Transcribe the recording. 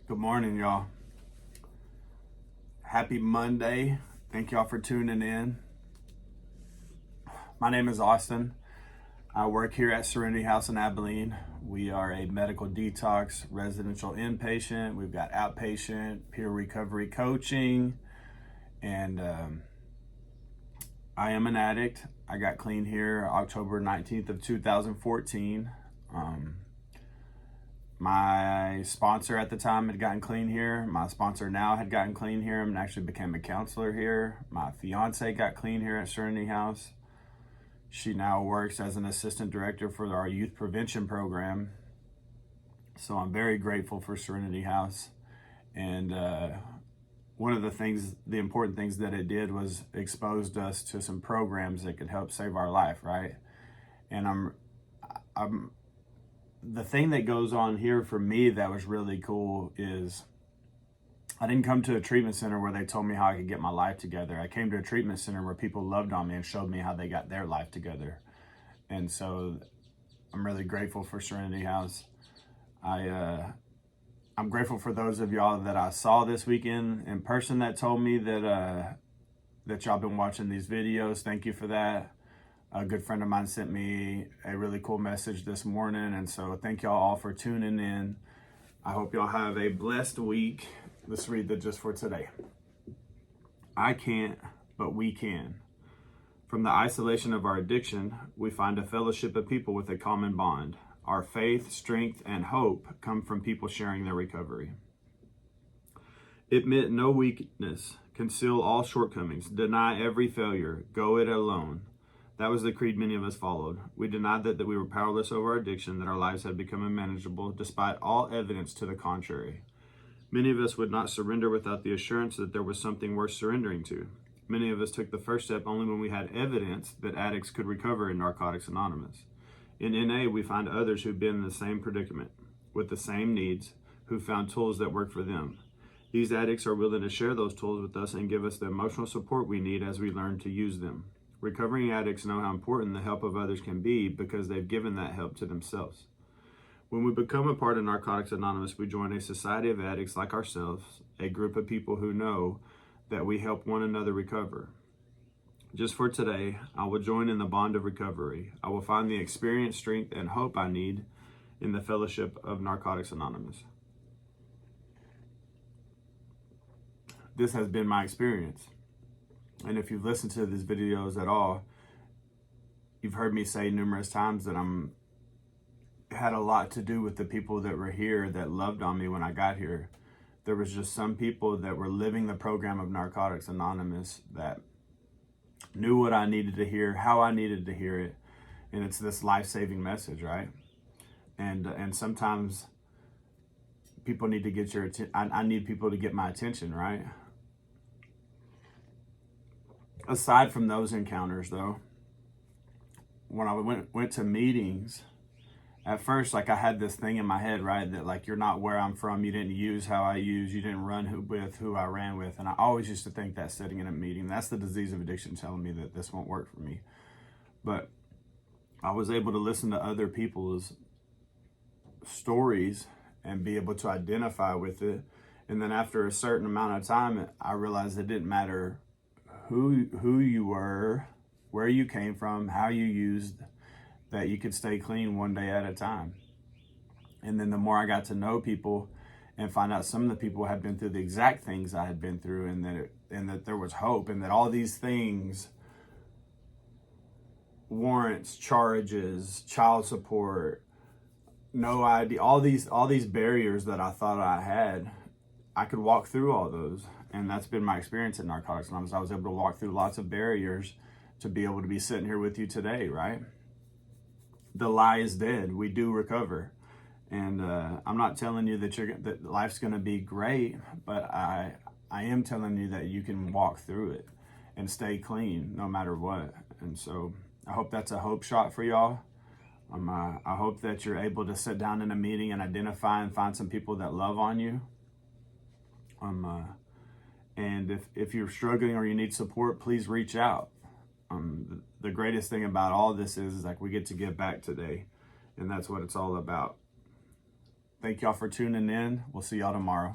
Good morning, y'all. Happy Monday. Thank y'all for tuning in. My name is Austin. I work here at Serenity House in Abilene. We are a medical detox residential inpatient. We've got outpatient, peer recovery coaching, and I am an addict. I got clean here October 19th of 2014. My sponsor at the time had gotten clean here. My sponsor now had gotten clean here and actually became a counselor here. My fiance got clean here at Serenity House. She now works as an assistant director for our youth prevention program. So I'm very grateful for Serenity House. And one of the important things that it did was exposed us to some programs that could help save our life, right? And the thing that goes on here for me that was really cool is I didn't come to a treatment center where they told me how I could get my life together. I came to a treatment center where people loved on me and showed me how they got their life together. And so I'm really grateful for Serenity House. I'm grateful for those of y'all that I saw this weekend in person that told me that y'all been watching these videos. Thank you for that. A good friend of mine sent me a really cool message this morning, and so thank y'all all for tuning in. I hope y'all have a blessed week. Let's read the just for today. I can't, but we can. From the isolation of our addiction, we find a fellowship of people with a common bond. Our faith, strength, and hope come from people sharing their recovery. Admit no weakness, conceal all shortcomings, deny every failure, go it alone. That was the creed many of us followed. We denied that we were powerless over our addiction, that our lives had become unmanageable, despite all evidence to the contrary. Many of us would not surrender without the assurance that there was something worth surrendering to. Many of us took the first step only when we had evidence that addicts could recover in Narcotics Anonymous. In NA, we find others who've been in the same predicament, with the same needs, who found tools that work for them. These addicts are willing to share those tools with us and give us the emotional support we need as we learn to use them. Recovering addicts know how important the help of others can be because they've given that help to themselves. When we become a part of Narcotics Anonymous, we join a society of addicts like ourselves, a group of people who know that we help one another recover. Just for today, I will join in the bond of recovery. I will find the experience, strength, and hope I need in the fellowship of Narcotics Anonymous. This has been my experience. And if you've listened to these videos at all, you've heard me say numerous times that had a lot to do with the people that were here that loved on me when I got here. There was just some people that were living the program of Narcotics Anonymous that knew what I needed to hear, how I needed to hear it, and it's this life-saving message, right? And sometimes people need to get your attention. I need people to get my attention, right? Aside from those encounters, though, when I went to meetings, at first, like I had this thing in my head, right, that like, you're not where I'm from, you didn't use how I use, you didn't run with who I ran with. And I always used to think that sitting in a meeting, that's the disease of addiction telling me that this won't work for me. But I was able to listen to other people's stories and be able to identify with it. And then after a certain amount of time, I realized it didn't matter who you were, where you came from, how you used, that you could stay clean one day at a time. And then the more I got to know people and find out some of the people had been through the exact things I had been through, and that there was hope, and that all these things, warrants, charges, child support, no ID, all these barriers that I thought I had, I could walk through all those. And that's been my experience at Narcotics Anonymous. I was able to walk through lots of barriers to be able to be sitting here with you today, right? The lie is dead. We do recover. And I'm not telling you that life's going to be great, but I am telling you that you can walk through it and stay clean no matter what. And so I hope that's a hope shot for y'all. I hope that you're able to sit down in a meeting and identify and find some people that love on you. And if you're struggling or you need support, please reach out. The greatest thing about all this is like we get to give back today, and that's what it's all about. Thank y'all for tuning in. We'll see y'all tomorrow.